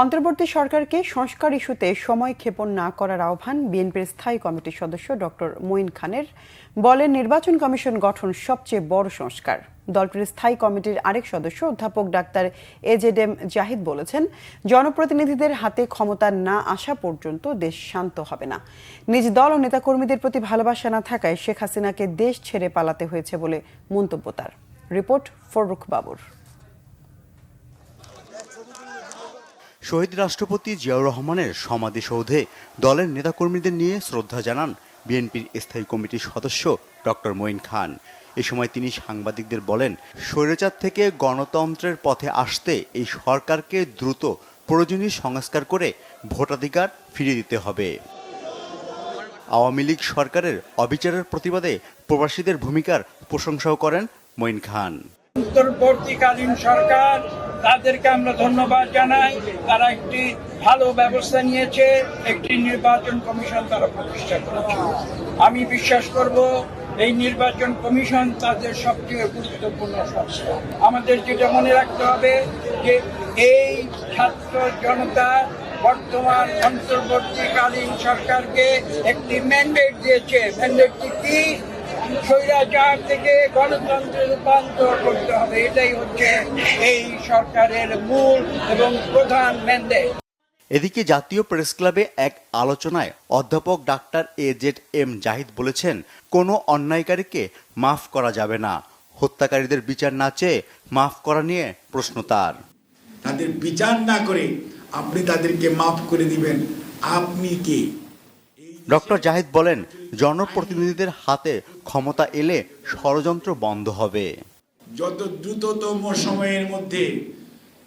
অন্তর্বর্তী সরকারকে সংস্কার ইস্যুতে সময় ক্ষেপণ না করার আহ্বান বিএনপির স্থায়ী কমিটির সদস্য ডক্টর মঈন খানের। বলেন, নির্বাচন কমিশন গঠন সবচেয়ে বড় সংস্কার। দলটির স্থায়ী কমিটির আরেক সদস্য অধ্যাপক ডাক্তার এজেডএম জাহিদ বলেছেন, জনপ্রতিনিধিদের হাতে ক্ষমতা না আসা পর্যন্ত দেশ শান্ত হবে না। নিজ দল ও নেতাকর্মীদের প্রতি ভালোবাসা না থাকায় শেখ হাসিনাকে দেশ ছেড়ে পালাতে হয়েছে বলে মন্তব্য তার। রিপোর্ট ফররুখ বাবুর। শহীদ রাষ্ট্রপতি জিয়াউর রহমানের সমাধিসৌধে দলের নেতাকর্মীদের নিয়ে শ্রদ্ধা জানান বিএনপির স্থায়ী কমিটির সদস্য ডক্টর মঈন খান। এ সময় তিনি সাংবাদিকদের বলেন, স্বৈরাচার থেকে গণতন্ত্রের পথে আসতে এই সরকারকে দ্রুত প্রয়োজনীয় সংস্কার করে ভোটাধিকার ফিরিয়ে দিতে হবে। আওয়ামী লীগ সরকারের অবিচারের প্রতিবাদে প্রবাসীদের ভূমিকার প্রশংসাও করেন মঈন খান। অন্তর্বর্তীকালীন সরকার, তাদেরকে আমরা ধন্যবাদ জানাই। তারা একটি ভালো ব্যবস্থা নিয়েছে, একটি নির্বাচন কমিশন তারা প্রতিষ্ঠা করেছে। আমি বিশ্বাস করব এই নির্বাচন কমিশন তাদের সবচেয়ে গুরুত্বপূর্ণ সংস্থা। আমাদের যেটা মনে রাখতে হবে যে এই ছাত্র জনতা বর্তমান অন্তর্বর্তীকালীন সরকারকে একটি ম্যান্ডেট দিয়েছে। ম্যান্ডেটটি কি? স্বৈরাচার থেকে গণতন্ত্রে রূপান্তর করতে হবে। এটাই হচ্ছে এই সরকারের মূল এবং প্রধান ম্যান্ডেট। এদিকে জাতীয় প্রেস ক্লাবে এক আলোচনায় অধ্যাপক ডাক্তার এজেডএম জাহিদ বলেছেন, কোনো অন্যায়কারীকে মাফ করা যাবে না। হত্যাকারীদের বিচার না চেয়ে মাফ করা নিয়ে প্রশ্ন তার। তাদের বিচার না করে আপনি তাদেরকে মাফ করে দিবেন, আপনি কে? ডক্টর জাহিদ বলেন, জনপ্রতিনিধিদের হাতে ক্ষমতা এলে ষড়যন্ত্র বন্ধ হবে। যত দ্রুততম সময়ের মধ্যে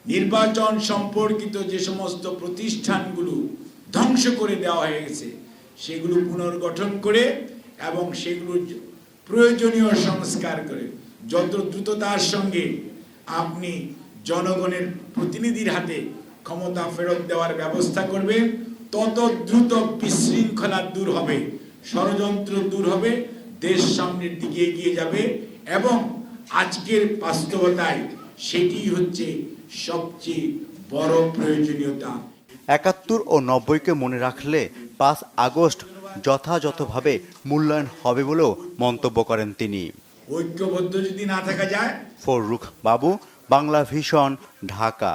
নির্বাচন সম্পর্কিত যে সমস্ত প্রতিষ্ঠানগুলো ধ্বংস করে দেওয়া হয়ে গেছে সেগুলো পুনর্গঠন করে এবং সেগুলো প্রয়োজনীয় সংস্কার করে যত দ্রুততার সঙ্গে আপনি জনগণের প্রতিনিধির হাতে ক্ষমতা ফেরত দেওয়ার ব্যবস্থা করবেন, তত দ্রুত বিশৃঙ্খলা দূর হবে, ষড়যন্ত্র দূর হবে, দেশ সামনের দিকে এগিয়ে যাবে। এবং আজকের বাস্তবতায় সেটি হচ্ছে সবচেয়ে বড় প্রয়োজনীয়তা। ৭১ ও ৯০-কে মনে রাখলে ৫ আগস্ট যথাযথভাবে মূল্যায়ন হবে বলেও মন্তব্য করেন তিনি। ঐক্যবদ্ধ যদি না থাকা যায়। ফররুখ বাবু, বাংলা ভিশন, ঢাকা।